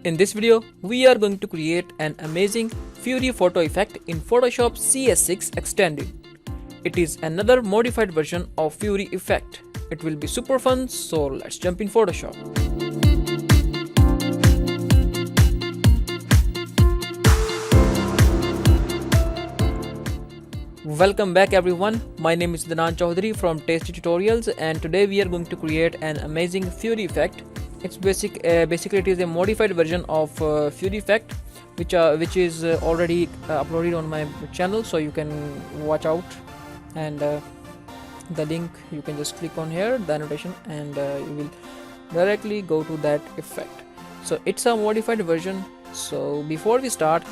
In this video, we are going to create an amazing Fury photo effect in Photoshop CS6 extended. It is another modified version of Fury effect. It will be super fun, so let's jump in Photoshop. Welcome back everyone, my name is Adnan from Tasty Tutorials and today we are going to create an amazing Fury effect. It's basically it is a modified version of Fury effect which is already uploaded on my channel, so you can watch out, and the link you can just click on here, the annotation, and you will directly go to that effect. So it's a modified version. So before we start,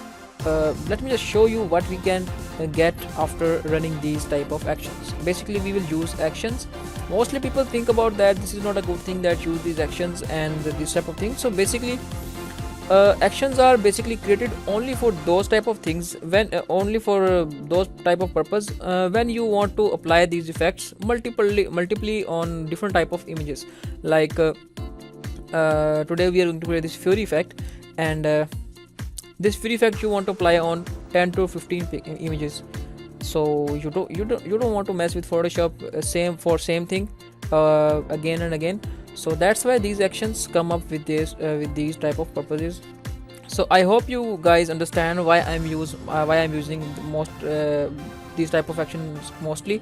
let me just show you what we can get after running these type of actions. Basically we will use actions. Mostly people think about that this is not a good thing, that use these actions and this type of things. So basically actions are basically created only for those type of things, when only for those type of purpose when you want to apply these effects multiply on different type of images. Like today we are going to create this Fury effect, and this Fury effect you want to apply on 10 to 15 images. So you don't want to mess with Photoshop same thing again and again. So that's why these actions come up with these type of purposes. So I hope you guys understand why I'm using these type of actions mostly,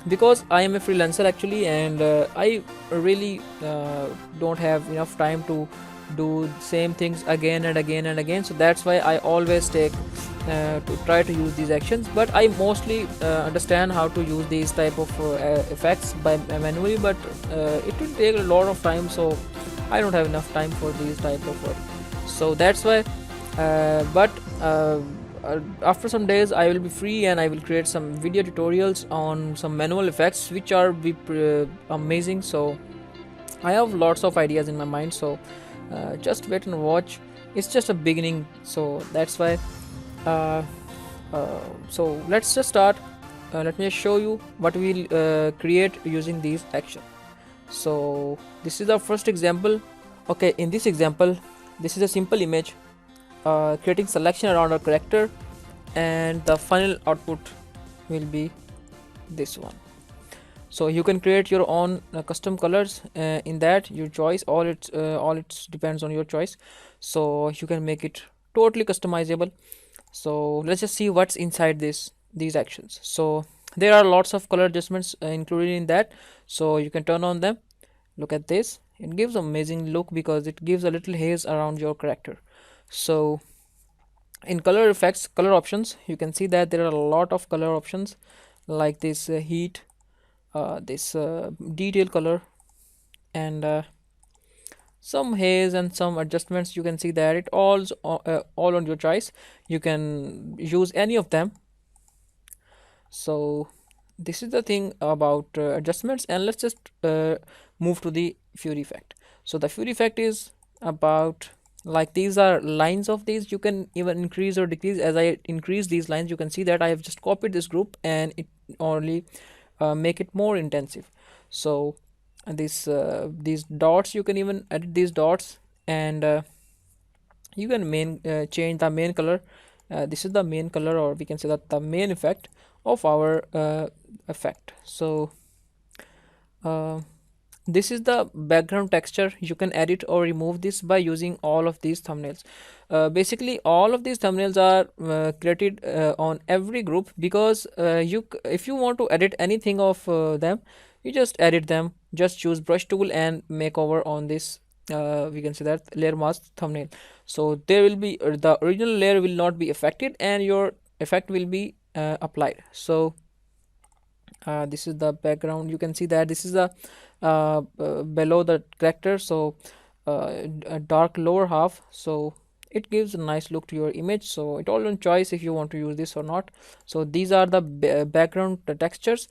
because I am a freelancer actually, and I really don't have enough time to do same things again and again and again. So that's why I always take to try to use these actions, but I mostly understand how to use these type of effects by manually, but it will take a lot of time, so I don't have enough time for these type of work. So that's why but after some days I will be free and I will create some video tutorials on some manual effects which are amazing. So I have lots of ideas in my mind, so just wait and watch. It's just a beginning, so that's why so let's just start. Let me just show you what we'll create using these actions. So this is our first example. Okay, in this example this is a simple image creating selection around our character, and the final output will be this one. So you can create your own custom colors in that, your choice. All it depends on your choice, so you can make it totally customizable. So let's just see what's inside these actions. So there are lots of color adjustments included in that, so you can turn on them. Look at this, it gives amazing look because it gives a little haze around your character. So in color effects, color options, you can see that there are a lot of color options, like this heat, this detail color, and some haze and some adjustments. You can see that it all on your choice. You can use any of them. So this is the thing about adjustments, and let's just move to the Fury effect. So the Fury effect is about, like, these are lines of these. You can even increase or decrease. As I increase these lines, you can see that I have just copied this group and it only make it more intensive. So these dots, you can even edit these dots, and you can change the main color. This is the main color, or we can say that the main effect of our effect. So this is the background texture. You can edit or remove this by using all of these thumbnails. Basically all of these thumbnails are created on every group, because if you want to edit anything of them, you just edit them. Just choose brush tool and make over on this we can say that layer mask thumbnail. So there will be the original layer will not be affected and your effect will be applied. So this is the background. You can see that this is the below the character, so a dark lower half, so it gives a nice look to your image. So it all on choice if you want to use this or not. So these are the background textures,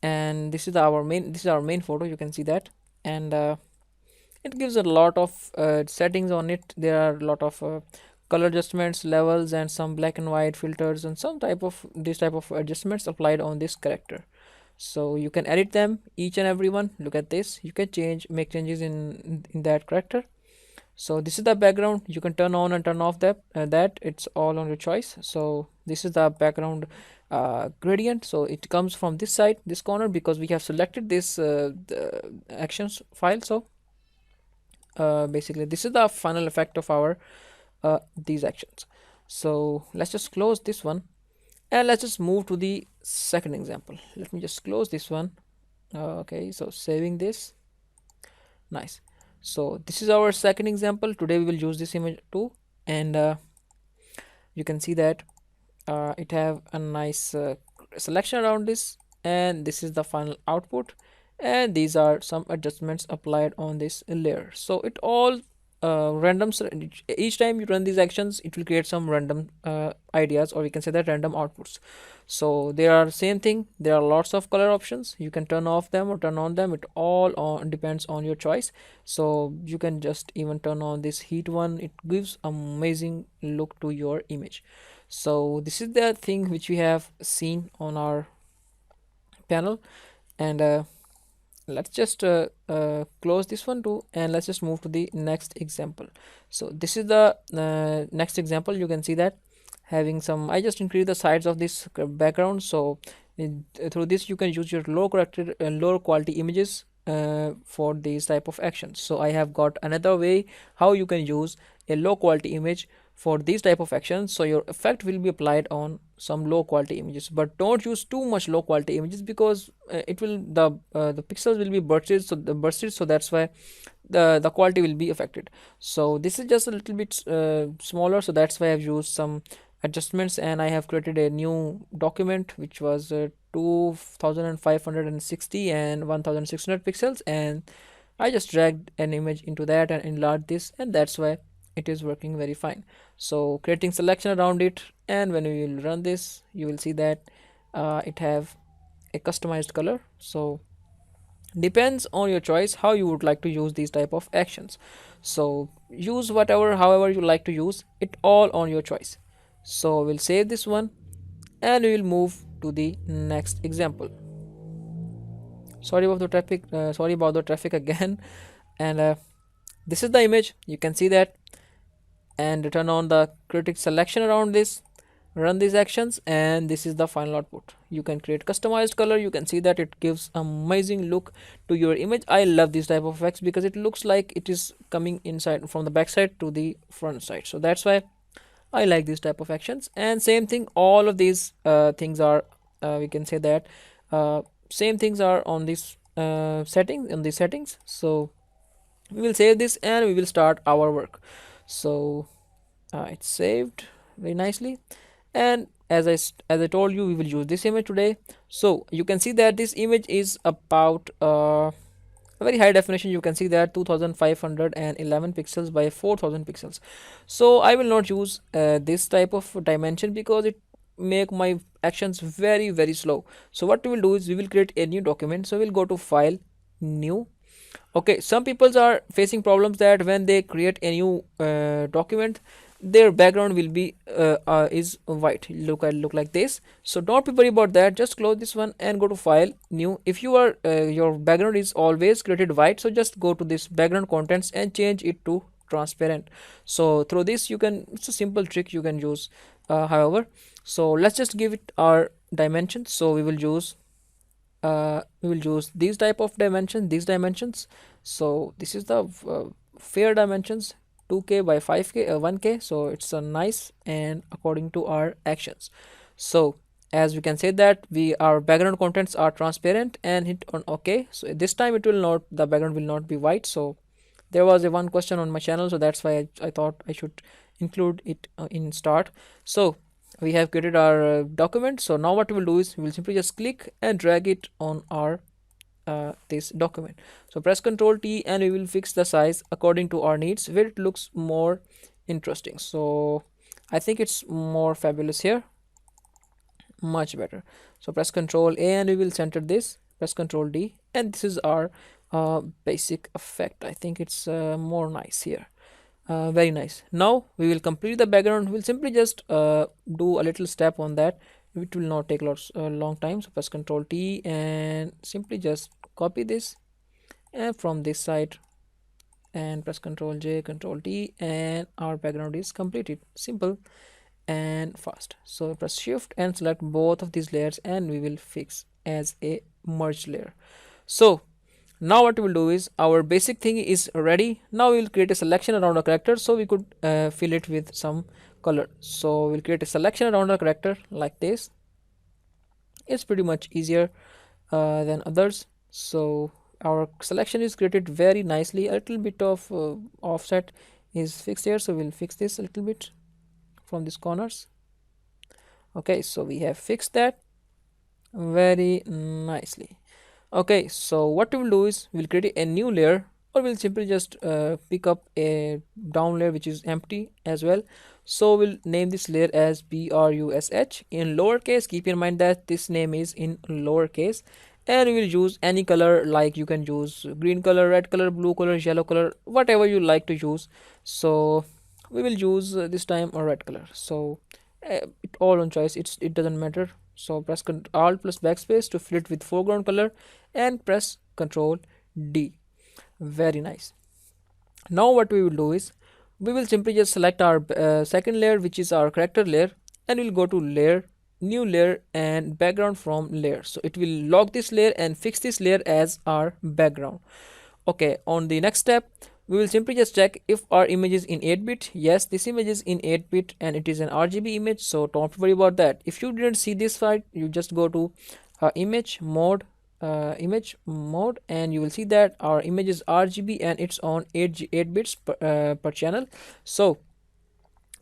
and this is our main photo. You can see that, and it gives a lot of settings on it. There are a lot of color adjustments, levels, and some black and white filters, and some type of this type of adjustments applied on this character. So you can edit them, each and every one. Look at this, you can make changes in that character. So this is the background. You can turn on and turn off that it's all on your choice. So this is the background gradient. So it comes from this side, this corner, because we have selected this the actions file. So basically this is the final effect of our these actions. So let's just close this one, and let's just move to the second example. Let me just close this one. Okay, so saving this. Nice. So this is our second example. Today we will use this image too, and you can see that it have a nice selection around this, and this is the final output, and these are some adjustments applied on this layer. So it all random, each time you run these actions it will create some random ideas, or we can say that random outputs. So there are same thing, there are lots of color options. You can turn off them or turn on them. It all depends on your choice. So you can just even turn on this heat one. It gives amazing look to your image. So this is the thing which we have seen on our panel, and let's just close this one too, and let's just move to the next example. So this is the next example. You can see that having some, I just increase the size of this background. So through this you can use your low corrected lower quality images for these type of actions. So I have got another way how you can use a low quality image for these type of actions. So your effect will be applied on some low quality images, but don't use too much low quality images, because it will the pixels will be bursted. So that's why the quality will be affected. So this is just a little bit smaller, so that's why I've used some adjustments, and I have created a new document which was 2560 and 1600 pixels, and I just dragged an image into that and enlarged this, and that's why it is working very fine. So creating selection around it, and when we will run this you will see that it have a customized color. So depends on your choice how you would like to use these type of actions. So use whatever however you like to use it, all on your choice. So we'll save this one, and we will move to the next example. Sorry about the traffic again. And this is the image. You can see that, and turn on the critic selection around this, run these actions, and this is the final output. You can create customized color. You can see that it gives amazing look to your image. I love this type of effects because it looks like it is coming inside from the back side to the front side. So that's why I like this type of actions. And same thing, all of these things are we can say that same things are on this settings. So we will save this and we will start our work. So it's saved very nicely, and as I told you, we will use this image today. So you can see that this image is about a very high definition. You can see that 2511 pixels by 4000 pixels. So I will not use this type of dimension because it make my actions very slow. So what we will do is we will create a new document. So we'll go to file, new. Okay, some people are facing problems that when they create a new document, their background will be is white, look like this. So don't be worried about that. Just close this one and go to file, new. If you are your background is always created white, so just go to this background contents and change it to transparent. So through this you can, it's a simple trick you can use. However, so let's just give it our dimensions. So we will use these type of dimensions. So this is the fair dimensions, 2k by 5k 1k. So it's a nice and according to our actions. So as we can say that we our background contents are transparent, and hit on ok. So this time it will not, the background will not be white. So there was a one question on my channel, so that's why I thought I should include it in start. So we have created our document. So now what we will do is we will simply just click and drag it on our this document. So press Ctrl T and we will fix the size according to our needs, where it looks more interesting. So I think it's more fabulous here, much better. So press Ctrl A and we will center this, press Ctrl D, and this is our basic effect. I think it's more nice here. Very nice. Now we will complete the background. We'll simply just do a little step on that. It will not take lots long time. So press Ctrl T and simply just copy this, and from this side and press Ctrl J, Ctrl T, and our background is completed. Simple and fast. So press Shift and select both of these layers, and we will fix as a merged layer. So now what we will do is our basic thing is ready. Now we will create a selection around a character, so we could fill it with some color. So we'll create a selection around a character like this. It's pretty much easier than others. So our selection is created very nicely. A little bit of offset is fixed here, so we'll fix this a little bit from these corners. Okay, so we have fixed that very nicely. Okay, so what we will do is we'll create a new layer, or we'll simply just pick up a down layer which is empty as well. So we'll name this layer as brush in lowercase. Keep in mind that this name is in lowercase, and we will use any color, like you can use green color, red color, blue color, yellow color, whatever you like to use. So we will use this time a red color. So it all on choice, it doesn't matter. So press Alt plus backspace to fill it with foreground color, and press Ctrl D. Very nice. Now what we will do is we will simply just select our second layer, which is our character layer, and we'll go to layer, new layer, and background from layer. So it will lock this layer and fix this layer as our background. Okay, on the next step we will simply just check if our image is in 8-bit. Yes, this image is in 8-bit and it is an RGB image, so don't worry about that. If you didn't see this file, you just go to image mode, and you will see that our image is RGB and it's on 8 bits per channel. So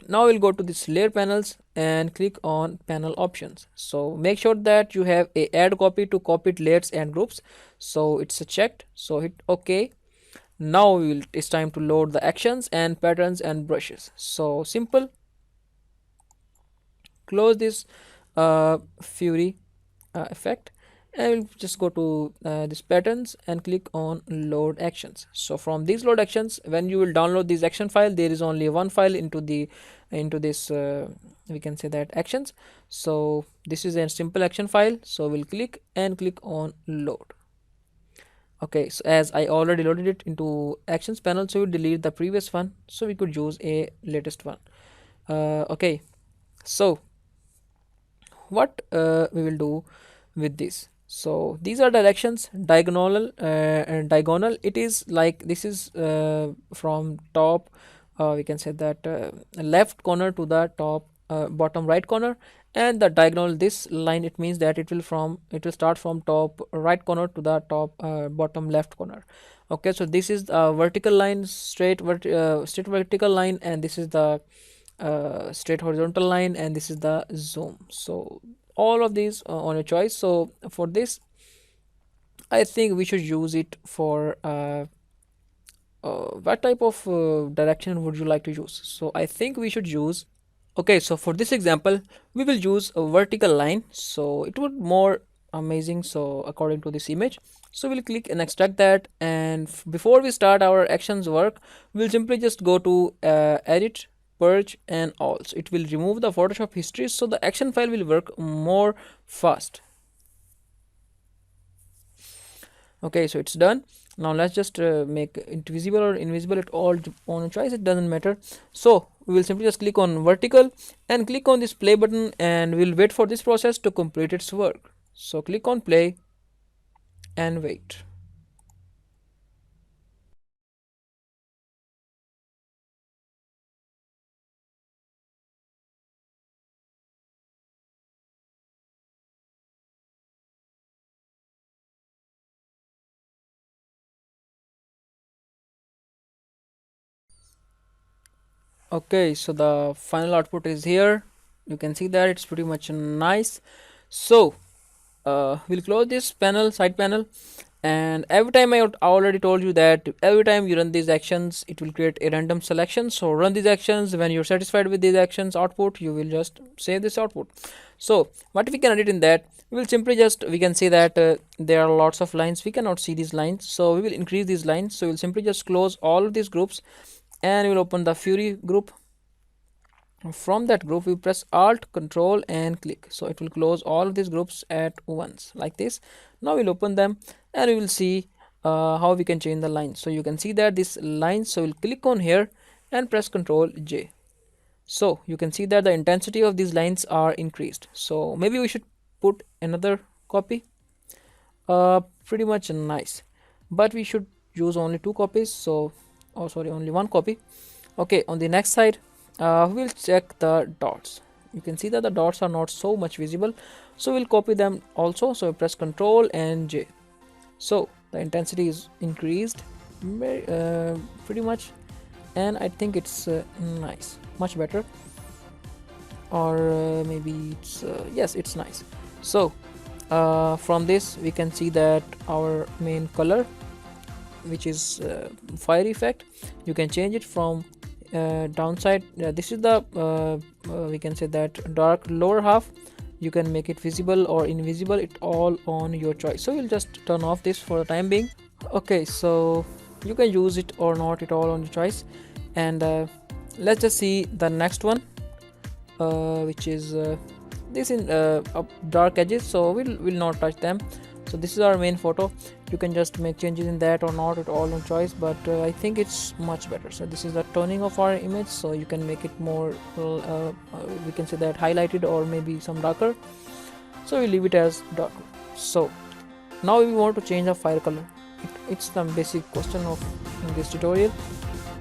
now we'll go to this layer panels and click on panel options. So make sure that you have a add copy to copied layers and groups, so it's a checked, so hit OK. Now it's time to load the actions and patterns and brushes. So simple, close this Fury effect, and we'll just go to this patterns and click on load actions. So from these load actions, when you will download this action file, there is only one file into this we can say that actions. So this is a simple action file, so we'll click on load. Okay, so as I already loaded it into actions panel, so we delete the previous one, so we could use a latest one. Okay, so what we will do with this, so these are directions, diagonal and diagonal. It is like this is from top, we can say that left corner to the top bottom right corner, and the diagonal, this line, it means that it will start from top right corner to the top bottom left corner. Okay, so this is a vertical line, straight vertical line, and this is the straight horizontal line, and this is the zoom. So all of these on a choice. So for this I think we should use it for what type of direction would you like to use? So I think we should use, okay, so for this example we will use a vertical line, so it would more amazing, so according to this image. So we'll click and extract that, and before we start our actions work, we'll simply just go to edit, purge, and all. So it will remove the Photoshop history, so the action file will work more fast. Okay, so it's done. Now let's just make it visible or invisible, it all on choice, it doesn't matter. So we will simply just click on vertical and click on this play button, and we'll wait for this process to complete its work. So click on play and wait. Okay, so the final output is here. You can see that it's pretty much nice. So we'll close this panel, side panel, and every time I already told you that every time you run these actions, it will create a random selection. So run these actions. When you're satisfied with these actions output, you will just save this output. So what we can edit in that, we will simply just, we can see that there are lots of lines, we cannot see these lines, so we will increase these lines. So we'll simply just close all of these groups, and we'll open the Fury group. From that group we press Alt, Control, and click, so it will close all of these groups at once like this. Now we'll open them, and we will see how we can change the line. So you can see that this line, so we'll click on here and press Ctrl J. So you can see that the intensity of these lines are increased. So maybe we should put another copy. Pretty much nice, but we should use only 2 copies. So, oh sorry, only 1 copy. Okay, on the next side, we'll check the dots. You can see that the dots are not so much visible, so we'll copy them also. So press Ctrl and J. So the intensity is increased pretty much, and I think it's nice, much better. Or maybe it's yes, it's nice. So from this we can see that our main color, which is fire effect, you can change it from downside. This is the we can say that dark lower half. You can make it visible or invisible, it all on your choice. So we'll just turn off this for the time being. Okay, so you can use it or not, it all on your choice. And let's just see the next one, which is this in dark edges. So we'll not touch them. So this is our main photo. You can just make changes in that or not, it all on choice, but I think it's much better. So this is the toning of our image, so you can make it more we can say that highlighted or maybe some darker. So we leave it as darker. So now we want to change the fire color. It's the basic question of in this tutorial.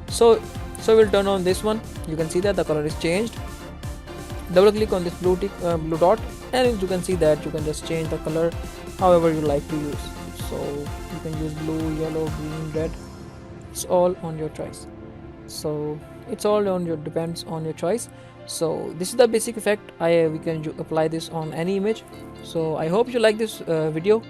So we'll turn on this one. You can see that the color is changed. Double click on this blue blue dot, and you can see that you can just change the color however you like to use. So you can use blue, yellow, green, red, it's all on your choice. So it's all on your depends on your choice. So this is the basic effect. We can apply this on any image. So I hope you like this video,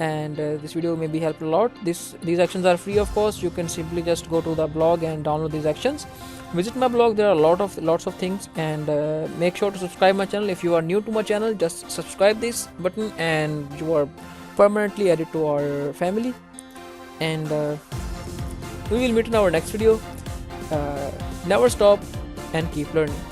and this video maybe helped a lot. These actions are free, of course. You can simply just go to the blog and download these actions. Visit my blog, there are lots of things, and make sure to subscribe my channel. If you are new to my channel, just subscribe this button and you are permanently added to our family. And we will meet in our next video. Never stop and keep learning.